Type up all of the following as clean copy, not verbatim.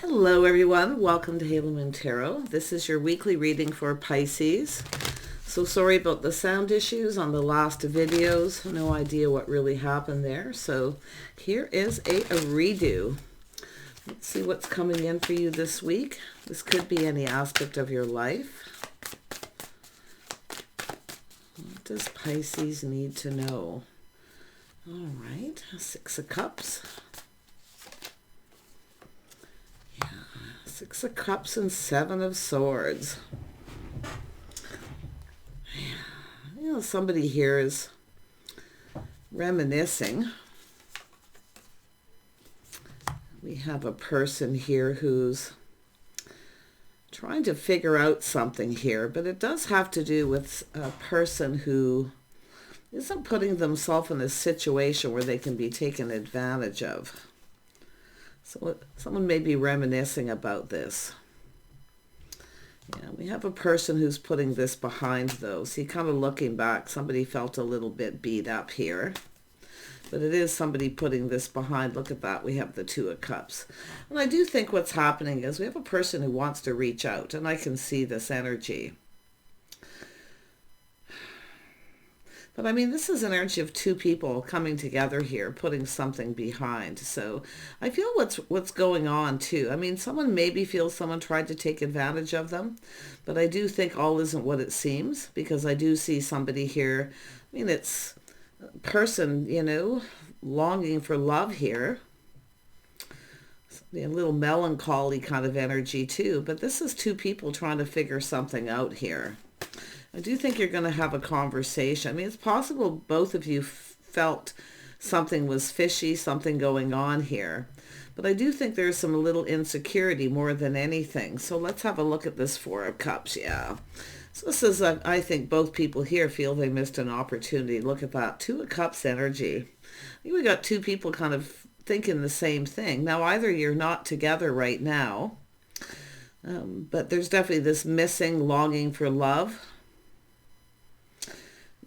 Hello everyone, welcome to Halo Moon Tarot. This is your weekly reading for Pisces. So sorry about the sound issues on the last videos. No idea what really happened there. So here is a redo. Let's see what's coming in for you this week. This could be any aspect of your life. What does Pisces need to know? All right, Six of Cups. Six of Cups and Seven of Swords. You know, somebody here is reminiscing. We have a person here who's trying to figure out something here, but it does have to do with a person who isn't putting themselves in a situation where they can be taken advantage of. So someone may be reminiscing about this. Yeah, we have a person who's putting this behind though. See, kind of looking back, somebody felt a little bit beat up here. But it is somebody putting this behind. Look at that. We have the Two of Cups. And I do think what's happening is we have a person who wants to reach out, and I can see this energy. But I mean, this is an energy of two people coming together here, putting something behind. So I feel what's going on too. I mean, someone maybe feels someone tried to take advantage of them, but I do think all isn't what it seems, because I do see somebody here. I mean, it's a person, you know, longing for love here. A little melancholy kind of energy too, but this is two people trying to figure something out here. I do think you're going to have a conversation. I mean, it's possible both of you felt something was fishy, something going on here. But I do think there's some little insecurity more than anything. So let's have a look at this Four of Cups. Yeah. So this is, I think both people here feel they missed an opportunity. Look at that. Two of Cups energy. I think we got two people kind of thinking the same thing. Now, either you're not together right now, but there's definitely this missing longing for love.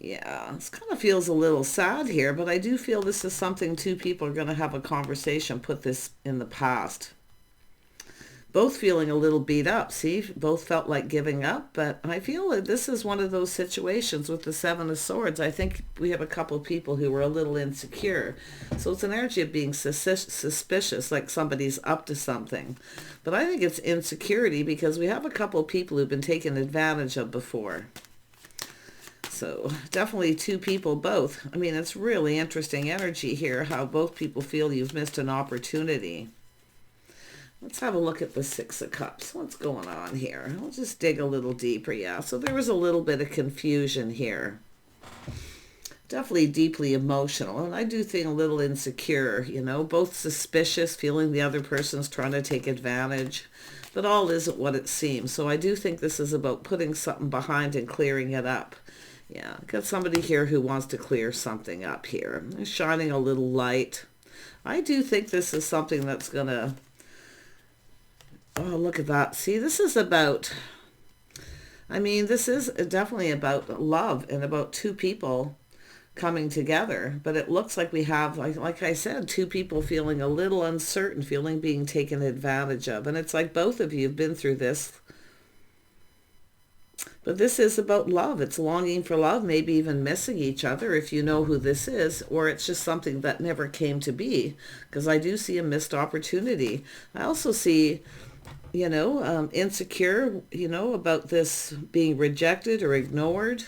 Yeah, this kind of feels a little sad here, but I do feel this is something two people are going to have a conversation, put this in the past. Both feeling a little beat up. See, both felt like giving up, but I feel that this is one of those situations with the Seven of Swords. I think we have a couple of people who were a little insecure. So it's an energy of being suspicious, like somebody's up to something. But I think it's insecurity because we have a couple of people who've been taken advantage of before. So definitely two people, both. I mean, it's really interesting energy here, how both people feel you've missed an opportunity. Let's have a look at the Six of Cups. What's going on here? I'll just dig a little deeper. Yeah, so there was a little bit of confusion here. Definitely deeply emotional. And I do think a little insecure, you know, both suspicious, feeling the other person's trying to take advantage. But all isn't what it seems. So I do think this is about putting something behind and clearing it up. Yeah, got somebody here who wants to clear something up here. They're shining a little light. I do think this is something that's going to... Oh, look at that. See, this is about... I mean, this is definitely about love and about two people coming together. But it looks like we have, like I said, two people feeling a little uncertain, feeling being taken advantage of. And it's like both of you have been through this. But this is about love. It's longing for love, maybe even missing each other if you know who this is, or it's just something that never came to be, because I do see a missed opportunity. I also see, you know, insecure, you know, about this being rejected or ignored.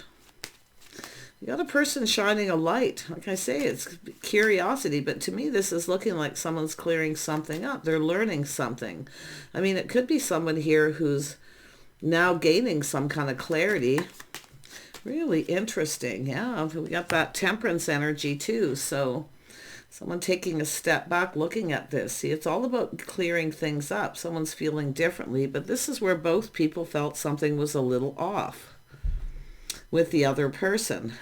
You got a person shining a light. Like I say, it's curiosity, but to me this is looking like someone's clearing something up. They're learning something. I mean, it could be someone here who's now gaining some kind of clarity. Really interesting. Yeah, we got that Temperance energy too. So someone taking a step back, looking at this. See, it's all about clearing things up. Someone's feeling differently, but this is where both people felt something was a little off with the other person.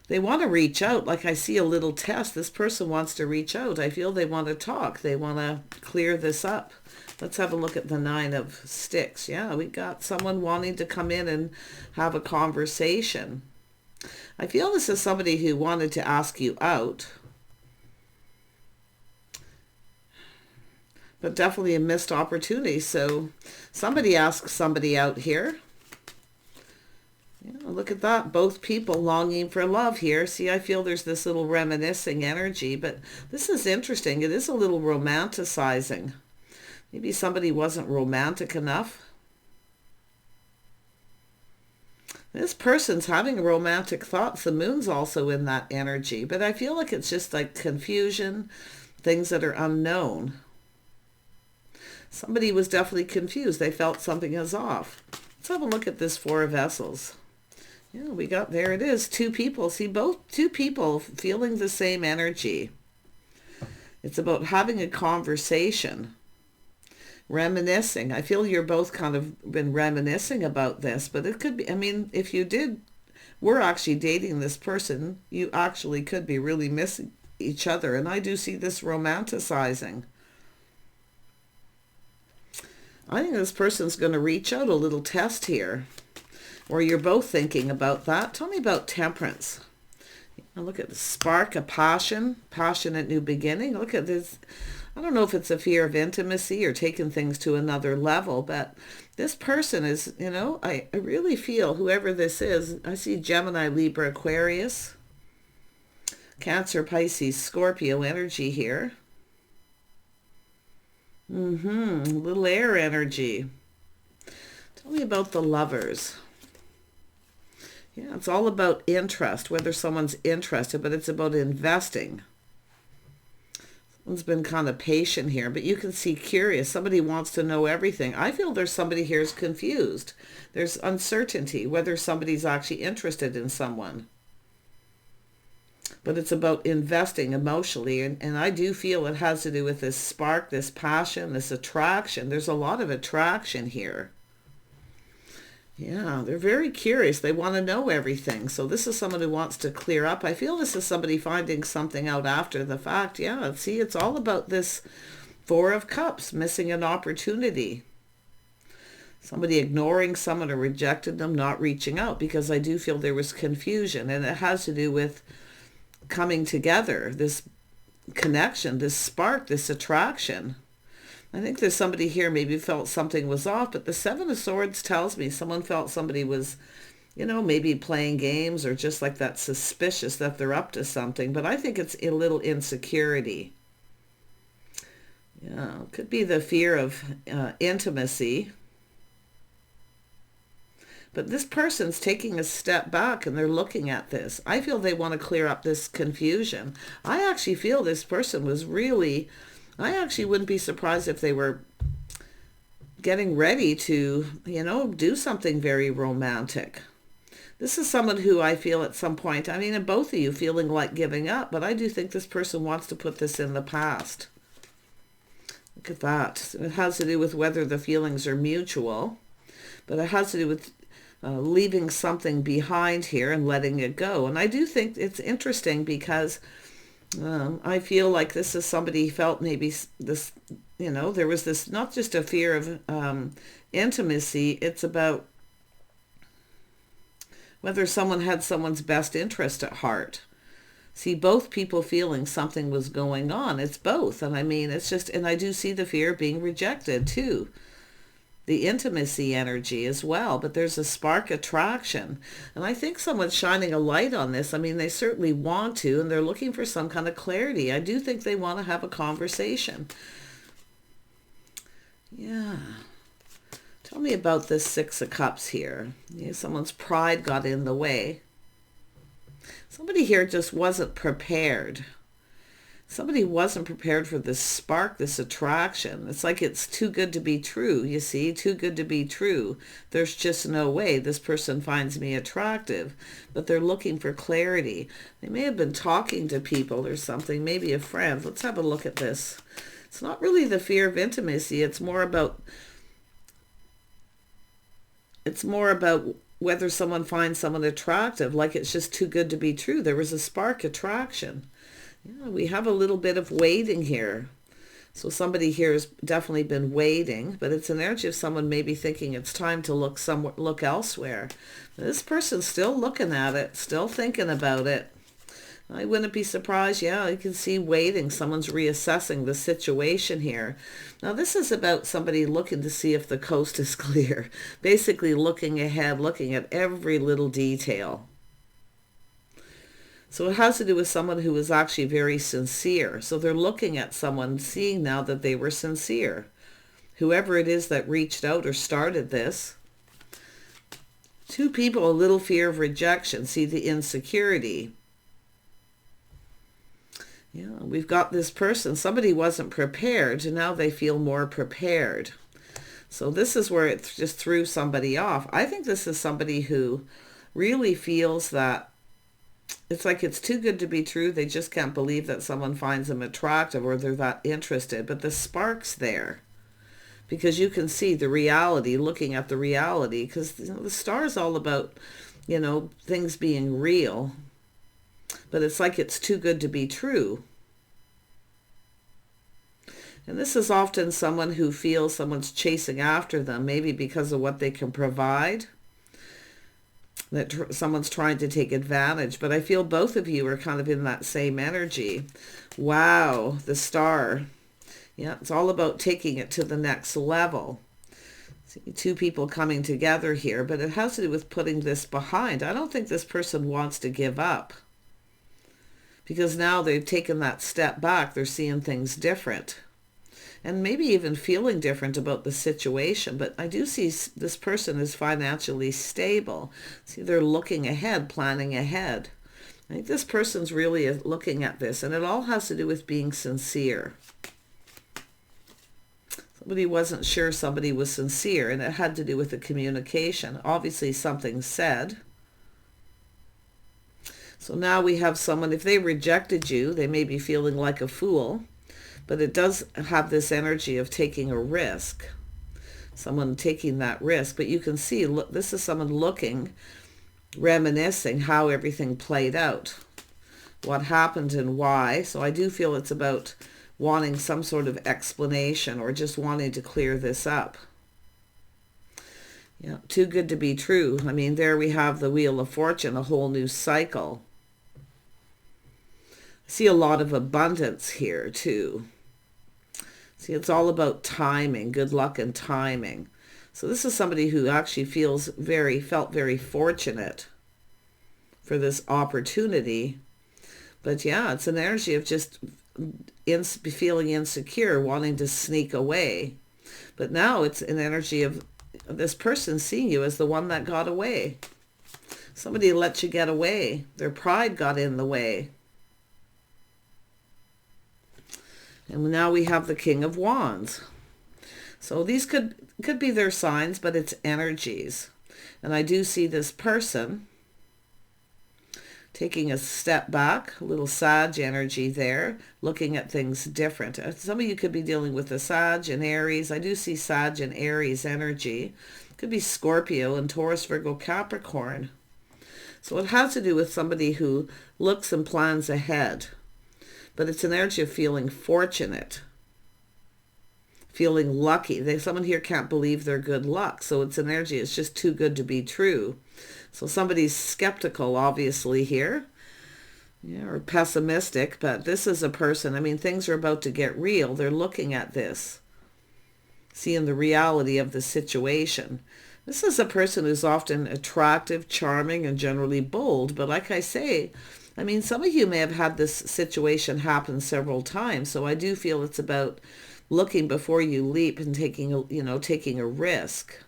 They want to reach out. Like I see a little test. This person wants to reach out. I feel they want to talk. They want to clear this up. Let's have a look at the Nine of Sticks. Yeah, we got someone wanting to come in and have a conversation. I feel this is somebody who wanted to ask you out. but definitely a missed opportunity. So somebody asks somebody out here. Yeah, look at that. Both people longing for love here. See, I feel there's this little reminiscing energy, but this is interesting. It is a little romanticizing. Maybe somebody wasn't romantic enough. This person's having romantic thoughts. The moon's also in that energy, but I feel like it's just like confusion, things that are unknown. Somebody was definitely confused. They felt something is off. Let's have a look at this Four of Vessels. Yeah, we got, there it is, two people. See, two people feeling the same energy. It's about having a conversation, reminiscing. I feel you're both kind of been reminiscing about this, but it could be, I mean, if you were actually dating this person, you actually could be really missing each other. And I do see this romanticizing. I think this person's going to reach out, a little test here. Or you're both thinking about that. Tell me about Temperance. Look at the spark of passion, passionate new beginning. Look at this. I don't know if it's a fear of intimacy or taking things to another level, but this person is, you know, I really feel, whoever this is, I see Gemini, Libra, Aquarius, Cancer, Pisces, Scorpio energy here. Little air energy. Tell me about the Lovers. Yeah, it's all about interest, whether someone's interested, but it's about investing. Someone's been kind of patient here, but you can see curious. Somebody wants to know everything. I feel there's somebody here is confused. There's uncertainty whether somebody's actually interested in someone. But it's about investing emotionally, and I do feel it has to do with this spark, this passion, this attraction. There's a lot of attraction here. Yeah, they're very curious. They want to know everything. So this is someone who wants to clear up. I feel this is somebody finding something out after the fact. Yeah, see, it's all about this Four of Cups, missing an opportunity. Somebody ignoring someone or rejecting them, not reaching out, because I do feel there was confusion. And it has to do with coming together, this connection, this spark, this attraction. I think there's somebody here maybe felt something was off, but the Seven of Swords tells me someone felt somebody was, you know, maybe playing games or just like that, suspicious that they're up to something. But I think it's a little insecurity. Yeah, could be the fear of intimacy. But this person's taking a step back and they're looking at this. I feel they want to clear up this confusion. I actually feel this person was really... I actually wouldn't be surprised if they were getting ready to, you know, do something very romantic. This is someone who I feel at some point, I mean, and both of you feeling like giving up, but I do think this person wants to put this in the past. Look at that. It has to do with whether the feelings are mutual, but it has to do with leaving something behind here and letting it go. And I do think it's interesting because I feel like this is somebody felt maybe this, you know, there was this, not just a fear of intimacy, it's about whether someone had someone's best interest at heart. See, both people feeling something was going on. It's both. And I mean, it's just, and I do see the fear of being rejected too. The intimacy energy as well, but there's a spark attraction. And I think someone's shining a light on this. I mean, they certainly want to, and they're looking for some kind of clarity. I do think they want to have a conversation. Yeah. Tell me about this Six of Cups here. Yeah, someone's pride got in the way. Somebody here just wasn't prepared. Somebody wasn't prepared for this spark, this attraction. It's like it's too good to be true, you see, too good to be true. There's just no way this person finds me attractive, but they're looking for clarity. They may have been talking to people or something, maybe a friend. Let's have a look at this. It's not really the fear of intimacy. It's more about whether someone finds someone attractive, like it's just too good to be true. There was a spark attraction. Yeah, we have a little bit of waiting here. So somebody here has definitely been waiting, but it's an energy of someone maybe thinking it's time to look elsewhere. This person's still looking at it, still thinking about it. I wouldn't be surprised. Yeah, you can see waiting. Someone's reassessing the situation here. Now, this is about somebody looking to see if the coast is clear. Basically looking ahead, looking at every little detail. So it has to do with someone who is actually very sincere. So they're looking at someone, seeing now that they were sincere. Whoever it is that reached out or started this. Two people, a little fear of rejection. See the insecurity. Yeah, we've got this person. Somebody wasn't prepared, and now they feel more prepared. So this is where it just threw somebody off. I think this is somebody who really feels that it's like it's too good to be true. They just can't believe that someone finds them attractive or they're that interested. But the spark's there because you can see the reality, looking at the reality, because the star is all about, things being real. But it's like it's too good to be true. And this is often someone who feels someone's chasing after them, maybe because of what they can provide, that someone's trying to take advantage. But I feel both of you are kind of in that same energy. Wow, the star. Yeah, it's all about taking it to the next level. See, two people coming together here, but it has to do with putting this behind. I don't think this person wants to give up. Because now they've taken that step back, they're seeing things different. And maybe even feeling different about the situation. But I do see this person is financially stable. See, they're looking ahead, planning ahead. I think this person's really looking at this. And it all has to do with being sincere. Somebody wasn't sure somebody was sincere. And it had to do with the communication. Obviously something said. So now we have someone, if they rejected you, they may be feeling like a fool, but it does have this energy of taking a risk. Someone taking that risk, but you can see, look, this is someone looking, reminiscing how everything played out, what happened and why. So I do feel it's about wanting some sort of explanation or just wanting to clear this up. Yeah, too good to be true. I mean, there we have the Wheel of Fortune, a whole new cycle. See a lot of abundance here too. See, it's all about timing, good luck and timing. So this is somebody who actually felt very fortunate for this opportunity. But yeah, it's an energy of just feeling insecure, wanting to sneak away. But now it's an energy of this person seeing you as the one that got away. Somebody let you get away. Their pride got in the way. And now we have the King of Wands. So these could be their signs, but it's energies. And I do see this person taking a step back, a little Sag energy there, looking at things different. Some of you could be dealing with the Sag and Aries. I do see Sag and Aries energy. Could be Scorpio and Taurus, Virgo, Capricorn. So it has to do with somebody who looks and plans ahead. But it's an energy of feeling fortunate, feeling lucky. Someone here can't believe their good luck. So it's an energy, it's just too good to be true. So somebody's skeptical, obviously, here. Yeah, or pessimistic. But this is a person, I mean, things are about to get real. They're looking at this, seeing the reality of the situation. This is a person who's often attractive, charming, and generally bold. But like I say, I mean, some of you may have had this situation happen several times. So I do feel it's about looking before you leap and taking a risk.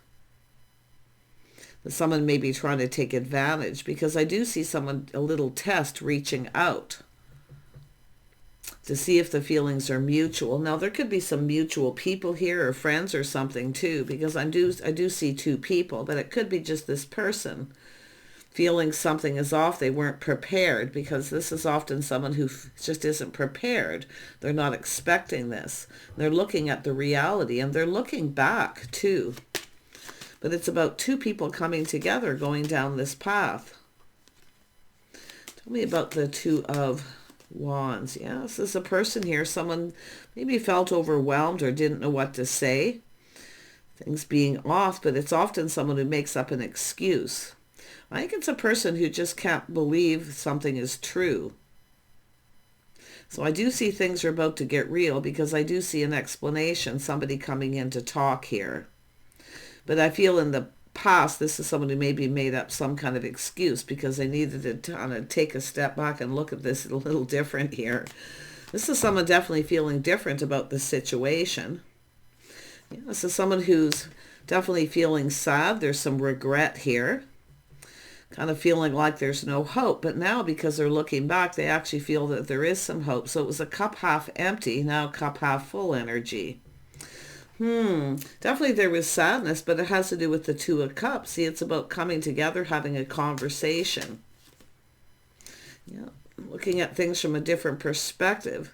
That someone may be trying to take advantage, because I do see someone, a little test, reaching out to see if the feelings are mutual. Now, there could be some mutual people here or friends or something too, because I do see two people, but it could be just this person feeling something is off. They weren't prepared, because this is often someone who just isn't prepared. They're not expecting this. They're looking at the reality, and they're looking back too. But it's about two people coming together, going down this path. Tell me about the Two of Wands. Yeah, this is a person here. Someone maybe felt overwhelmed or didn't know what to say. Things being off, but it's often someone who makes up an excuse. I think it's a person who just can't believe something is true. So I do see things are about to get real because I do see an explanation, somebody coming in to talk here. But I feel in the past, this is someone who maybe made up some kind of excuse because they needed to kind of take a step back and look at this a little different here. This is someone definitely feeling different about the situation. Yeah, this is someone who's definitely feeling sad. There's some regret here. Kind of feeling like there's no hope. But now, because they're looking back, they actually feel that there is some hope. So it was a cup half empty, now cup half full energy. Definitely there was sadness, but it has to do with the Two of Cups. See, it's about coming together, having a conversation. Yeah, looking at things from a different perspective.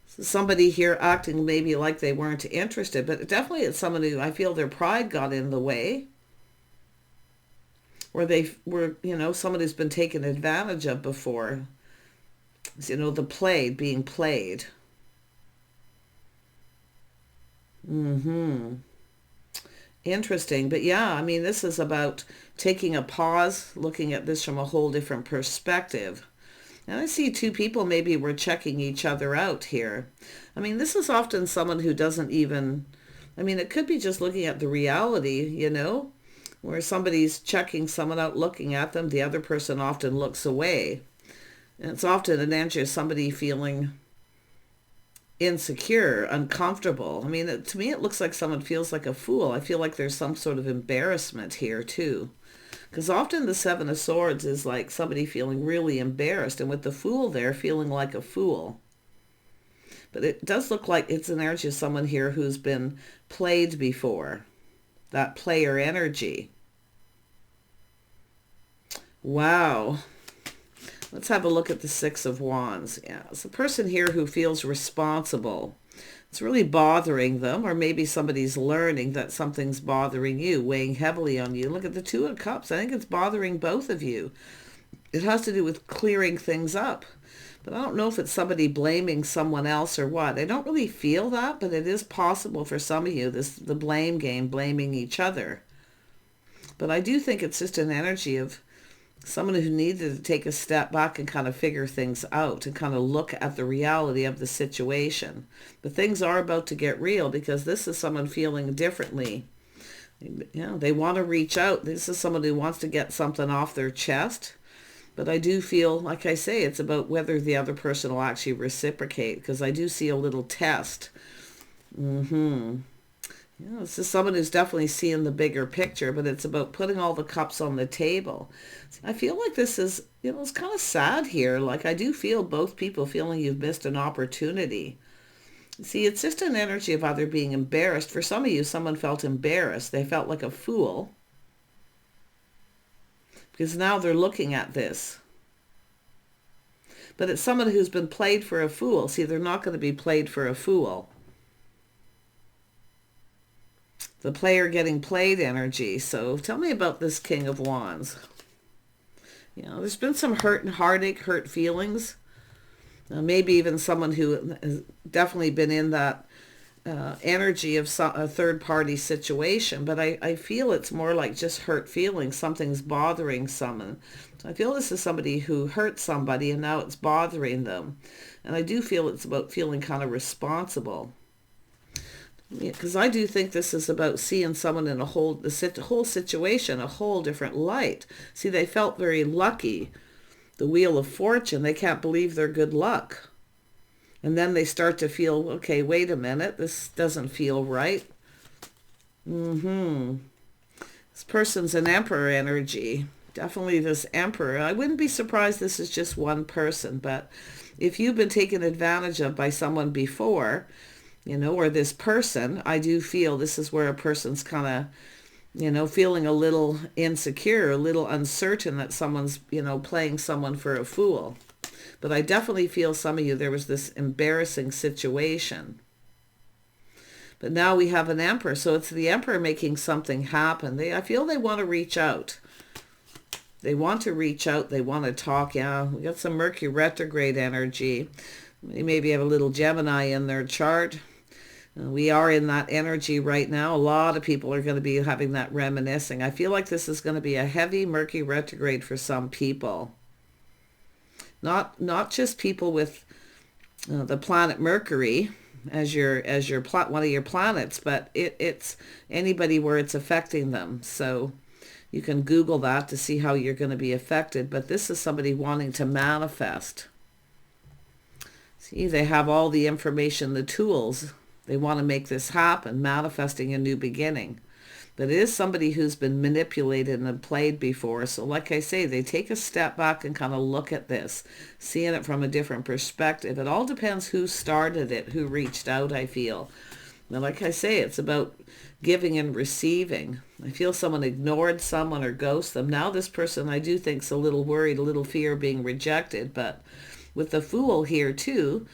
Somebody here acting maybe like they weren't interested, but definitely it's someone who I feel their pride got in the way. Or they were, someone who's been taken advantage of before. The being played. Interesting. But yeah, I mean, this is about taking a pause, looking at this from a whole different perspective. And I see two people maybe were checking each other out here. I mean, this is often someone who doesn't even, it could be just looking at the reality, where somebody's checking someone out, looking at them. The other person often looks away. And it's often an energy of somebody feeling insecure, uncomfortable. I mean, to me, it looks like someone feels like a fool. I feel like there's some sort of embarrassment here, too. Because often the Seven of Swords is like somebody feeling really embarrassed, and with the Fool there, feeling like a fool. But it does look like it's an energy of someone here who's been played before. That player energy. Wow. Let's have a look at the Six of Wands. Yeah, it's a person here who feels responsible. It's really bothering them, or maybe somebody's learning that something's bothering you, weighing heavily on you. Look at the Two of Cups. I think it's bothering both of you. It has to do with clearing things up. But I don't know if it's somebody blaming someone else or what. I don't really feel that, but it is possible for some of you, the blame game, blaming each other. But I do think it's just an energy of someone who needed to take a step back and kind of figure things out and kind of look at the reality of the situation. But things are about to get real because this is someone feeling differently. They want to reach out. This is someone who wants to get something off their chest. But I do feel, like I say, it's about whether the other person will actually reciprocate, because I do see a little test. This is someone who's definitely seeing the bigger picture, but it's about putting all the cups on the table. I feel like this is, it's kind of sad here. Like, I do feel both people feeling you've missed an opportunity. See, it's just an energy of either being embarrassed. For some of you, someone felt embarrassed. They felt like a fool. Because now they're looking at this. But it's someone who's been played for a fool. See, they're not going to be played for a fool. The player getting played energy. So tell me about this King of Wands. There's been some hurt and heartache, hurt feelings. Maybe even someone who has definitely been in that energy of a third-party situation. But I feel it's more like just hurt feelings. Something's bothering someone. So I feel this is somebody who hurt somebody and now it's bothering them. And I do feel it's about feeling kind of responsible. Because I do think this is about seeing someone in the whole situation, a whole different light. See, they felt very lucky. The Wheel of Fortune, they can't believe their good luck. And then they start to feel, okay, wait a minute, this doesn't feel right. This person's an Emperor energy. Definitely this Emperor. I wouldn't be surprised this is just one person, but if you've been taken advantage of by someone before, or this person, I do feel this is where a person's kind of, feeling a little insecure, a little uncertain that someone's, playing someone for a fool. But I definitely feel some of you, there was this embarrassing situation. But now we have an Emperor, so it's the Emperor making something happen. I feel they want to reach out. They want to reach out. They want to talk. Yeah, we got some Mercury retrograde energy. They maybe have a little Gemini in their chart. We are in that energy right now. A lot of people are going to be having that reminiscing. I feel like this is going to be a heavy Mercury retrograde for some people. Not just people with the planet Mercury as your one of your planets, but it's anybody where it's affecting them. So you can Google that to see how you're going to be affected. But this is somebody wanting to manifest. See, they have all the information, the tools. They want to make this happen, manifesting a new beginning. But it is somebody who's been manipulated and played before. So like I say, they take a step back and kind of look at this, seeing it from a different perspective. It all depends who started it, who reached out, I feel. Now, like I say, it's about giving and receiving. I feel someone ignored someone or ghosted them. Now this person, I do think, is a little worried, a little fear of being rejected. But with the Fool here too,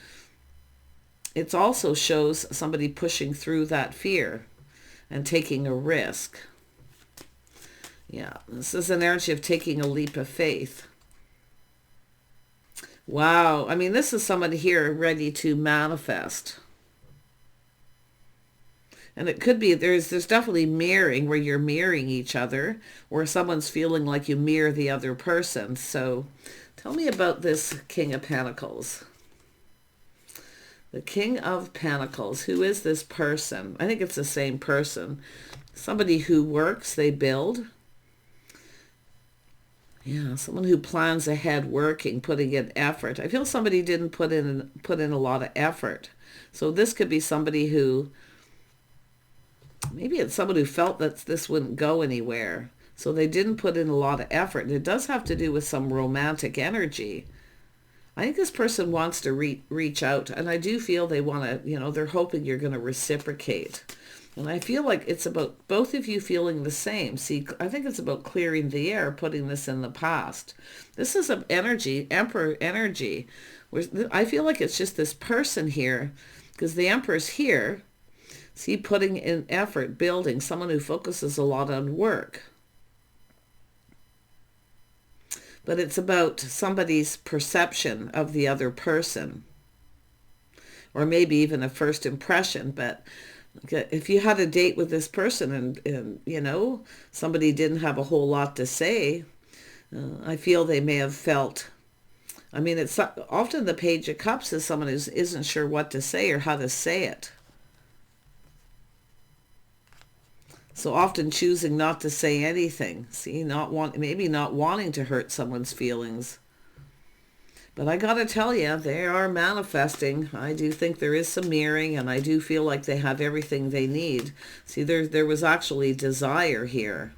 it also shows somebody pushing through that fear and taking a risk. Yeah, this is an energy of taking a leap of faith. Wow, I mean, this is somebody here ready to manifest. And it could be, there's definitely mirroring, where you're mirroring each other, or someone's feeling like you mirror the other person. So tell me about this King of Pentacles. The King of Pentacles. Who is this person? I think it's the same person. Somebody who works, they build. Yeah, someone who plans ahead, working, putting in effort. I feel somebody didn't put in a lot of effort. So this could be somebody who, maybe it's someone who felt that this wouldn't go anywhere. So they didn't put in a lot of effort. And it does have to do with some romantic energy. I think this person wants to reach out, and I do feel they want to, they're hoping you're going to reciprocate. And I feel like it's about both of you feeling the same. See, I think it's about clearing the air, putting this in the past. This is an energy, Emperor energy. I feel like it's just this person here, because the Emperor's here. See, putting in effort, building, someone who focuses a lot on work. But it's about somebody's perception of the other person, or maybe even a first impression. But if you had a date with this person and somebody didn't have a whole lot to say, I feel they may have felt, it's often the Page of Cups is someone who isn't sure what to say or how to say it. So often choosing not to say anything. See, maybe not wanting to hurt someone's feelings. But I got to tell you, they are manifesting. I do think there is some mirroring, and I do feel like they have everything they need. See, there was actually desire here.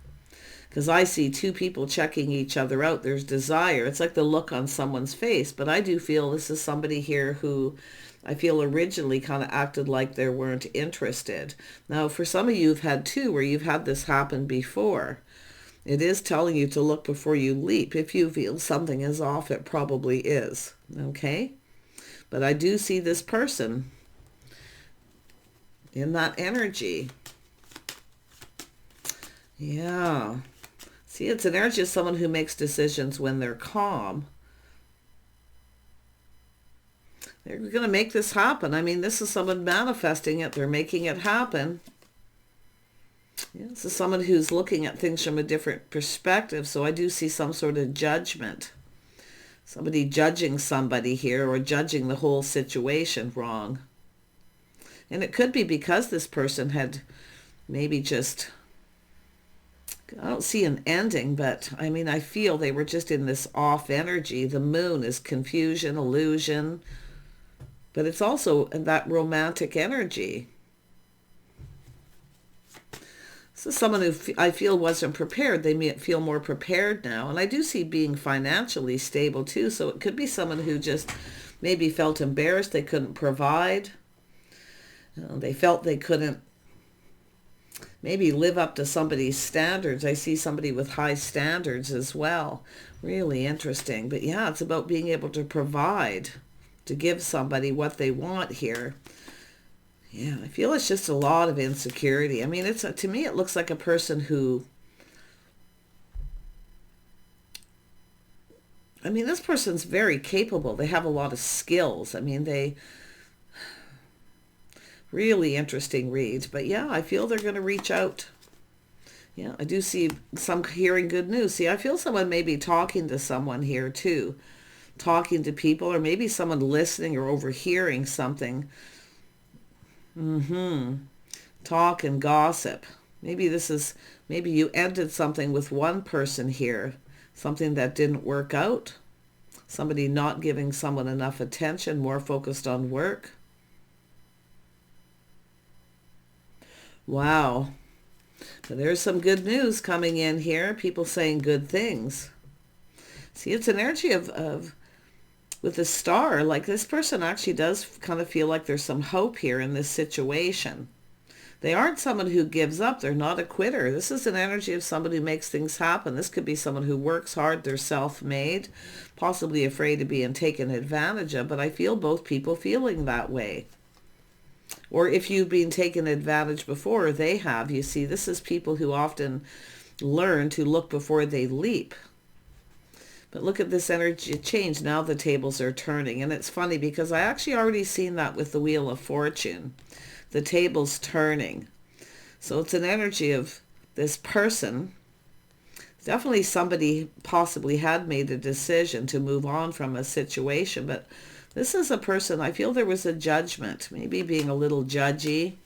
Because I see two people checking each other out. There's desire. It's like the look on someone's face. But I do feel this is somebody here who I feel originally kind of acted like they weren't interested. Now, for some of you who've had two where you've had this happen before, it is telling you to look before you leap. If you feel something is off, it probably is. Okay? But I do see this person in that energy. Yeah. See, it's an energy of someone who makes decisions when they're calm. They're going to make this happen. This is someone manifesting it. They're making it happen. Yeah, this is someone who's looking at things from a different perspective. So I do see some sort of judgment. Somebody judging somebody here, or judging the whole situation wrong. And it could be because this person had maybe just, I don't see an ending, but I feel they were just in this off energy. The moon is confusion, illusion. But it's also that romantic energy. This is someone who I feel wasn't prepared. They may feel more prepared now. And I do see being financially stable too. So it could be someone who just maybe felt embarrassed they couldn't provide. They felt they couldn't maybe live up to somebody's standards. I see somebody with high standards as well. Really interesting. But yeah, it's about being able to provide, to give somebody what they want here. Yeah, I feel it's just a lot of insecurity. To me, it looks like a person who, this person's very capable. They have a lot of skills. They, really interesting read. But yeah, I feel they're going to reach out. Yeah, I do see some hearing good news. See, I feel someone may be talking to someone here too. talking to people, or maybe someone listening or overhearing something. Talk and gossip. Maybe you ended something with one person here, something that didn't work out. Somebody not giving someone enough attention, more focused on work. Wow. So there's some good news coming in here. People saying good things. See, it's an energy of with the star, like this person actually does kind of feel like there's some hope here in this situation. They aren't someone who gives up. They're not a quitter. This is an energy of somebody who makes things happen. This could be someone who works hard. They're self-made, possibly afraid of being taken advantage of. But I feel both people feeling that way. Or if you've been taken advantage before, they have. You see, this is people who often learn to look before they leap. But look at this energy change. Now the tables are turning. And it's funny because I actually already seen that with the Wheel of Fortune. The tables turning. So it's an energy of this person. Definitely somebody possibly had made a decision to move on from a situation. But this is a person, I feel there was a judgment. Maybe being a little judgy.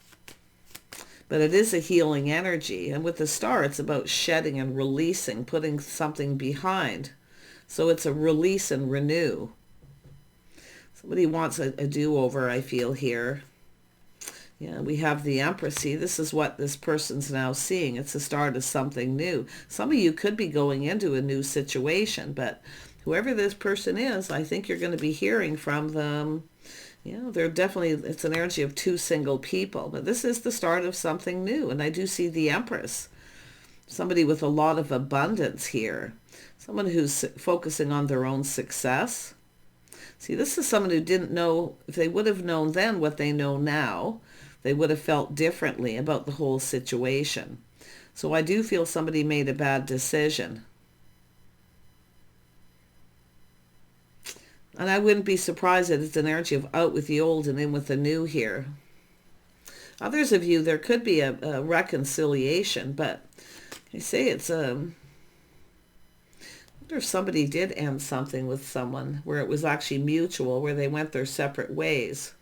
But it is a healing energy. And with the star, it's about shedding and releasing, putting something behind. So it's a release and renew. Somebody wants a do-over, I feel here. Yeah, we have the Empress. See, this is what this person's now seeing. It's the start of something new. Some of you could be going into a new situation, but whoever this person is, I think you're going to be hearing from them. Yeah, they're definitely, it's an energy of two single people, but this is the start of something new. And I do see the Empress. Somebody with a lot of abundance here. Someone who's focusing on their own success. See, this is someone who didn't know, if they would have known then what they know now, they would have felt differently about the whole situation. So I do feel somebody made a bad decision. And I wouldn't be surprised that it's an energy of out with the old and in with the new here. Others of you, there could be a reconciliation, but I say it's I wonder if somebody did end something with someone where it was actually mutual, where they went their separate ways.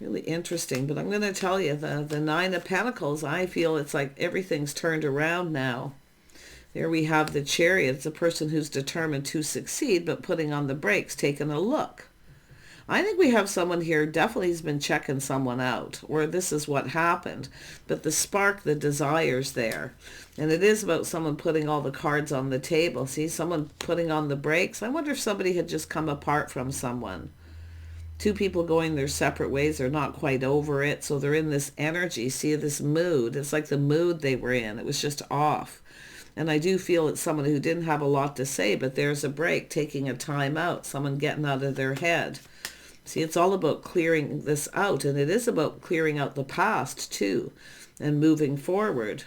Really interesting. But I'm going to tell you, the Nine of Pentacles, I feel it's like everything's turned around now. There we have the Chariot. It's a person who's determined to succeed, but putting on the brakes, taking a look. I think we have someone here definitely has been checking someone out, or this is what happened. But the spark, the desire's there. And it is about someone putting all the cards on the table. See, someone putting on the brakes. I wonder if somebody had just come apart from someone. Two people going their separate ways. They're not quite over it. So they're in this energy. See, this mood. It's like the mood they were in. It was just off. And I do feel it's someone who didn't have a lot to say, but there's a break, taking a time out, someone getting out of their head. See, it's all about clearing this out, and it is about clearing out the past too, and moving forward.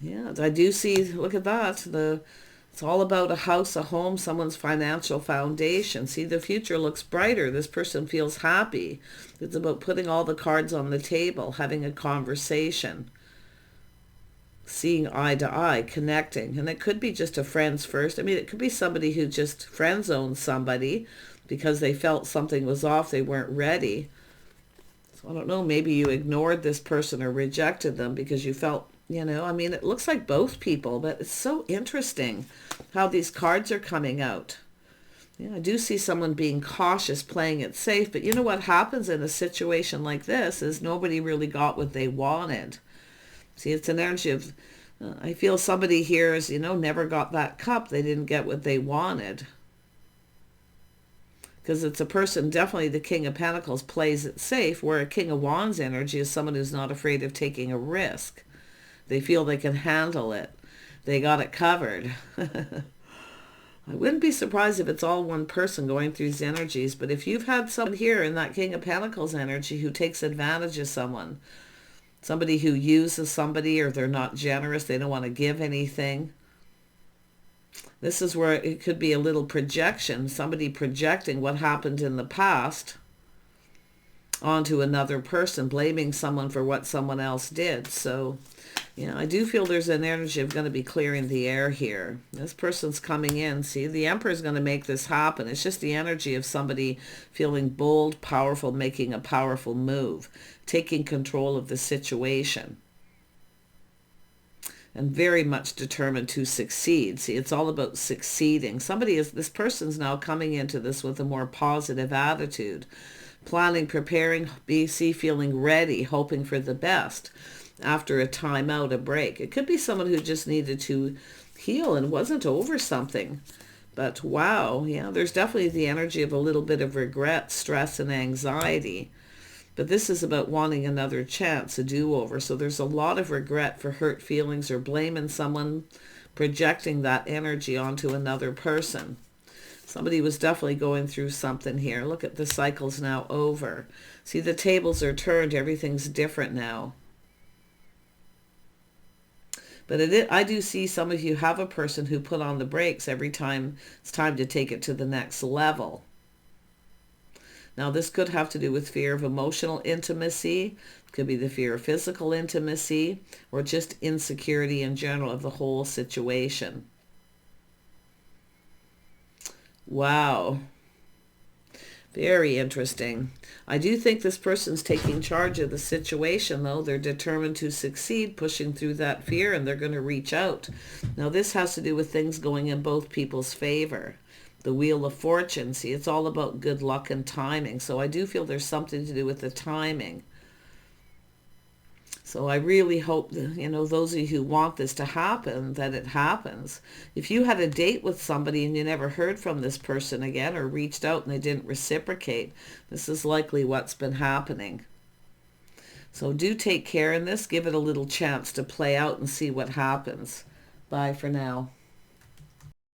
Yeah, I do see, look at that, it's all about a house, a home, someone's financial foundation. See, the future looks brighter. This person feels happy. It's about putting all the cards on the table, having a conversation. Seeing eye to eye, connecting. And it could be just a friends first. I mean, it could be somebody who just friend zoned somebody because they felt something was off, they weren't ready. So I don't know, maybe you ignored this person or rejected them because you felt, I mean, it looks like both people, but it's so interesting how these cards are coming out. Yeah, I do see someone being cautious, playing it safe, but you know what happens in a situation like this is nobody really got what they wanted. See, it's an energy of, I feel somebody here is, never got that cup. They didn't get what they wanted. Because it's a person, definitely the King of Pentacles plays it safe, where a King of Wands energy is someone who's not afraid of taking a risk. They feel they can handle it. They got it covered. I wouldn't be surprised if it's all one person going through these energies, but if you've had someone here in that King of Pentacles energy who takes advantage of someone, somebody who uses somebody, or they're not generous, they don't want to give anything. This is where it could be a little projection, somebody projecting what happened in the past onto another person, blaming someone for what someone else did. So, I do feel there's an energy of going to be clearing the air here. This person's coming in. See, the Emperor is going to make this happen. It's just the energy of somebody feeling bold, powerful, making a powerful move, taking control of the situation, and very much determined to succeed. See, it's all about succeeding. This person's now coming into this with a more positive attitude, planning, preparing, feeling ready, hoping for the best after a time out, a break. It could be someone who just needed to heal and wasn't over something. But wow, yeah, there's definitely the energy of a little bit of regret, stress, and anxiety. But this is about wanting another chance, a do-over. So there's a lot of regret for hurt feelings or blaming someone, projecting that energy onto another person. Somebody was definitely going through something here. Look at the cycle's now over. See, the tables are turned. Everything's different now. But I do see some of you have a person who put on the brakes every time it's time to take it to the next level. Now, this could have to do with fear of emotional intimacy. It could be the fear of physical intimacy, or just insecurity in general of the whole situation. Wow. Very interesting. I do think this person's taking charge of the situation, though. They're determined to succeed, pushing through that fear, and they're going to reach out. Now, this has to do with things going in both people's favor. The Wheel of Fortune, see, it's all about good luck and timing. So I do feel there's something to do with the timing. So I really hope that, those of you who want this to happen, that it happens. If you had a date with somebody and you never heard from this person again, or reached out and they didn't reciprocate, this is likely what's been happening. So do take care in this. Give it a little chance to play out and see what happens. Bye for now.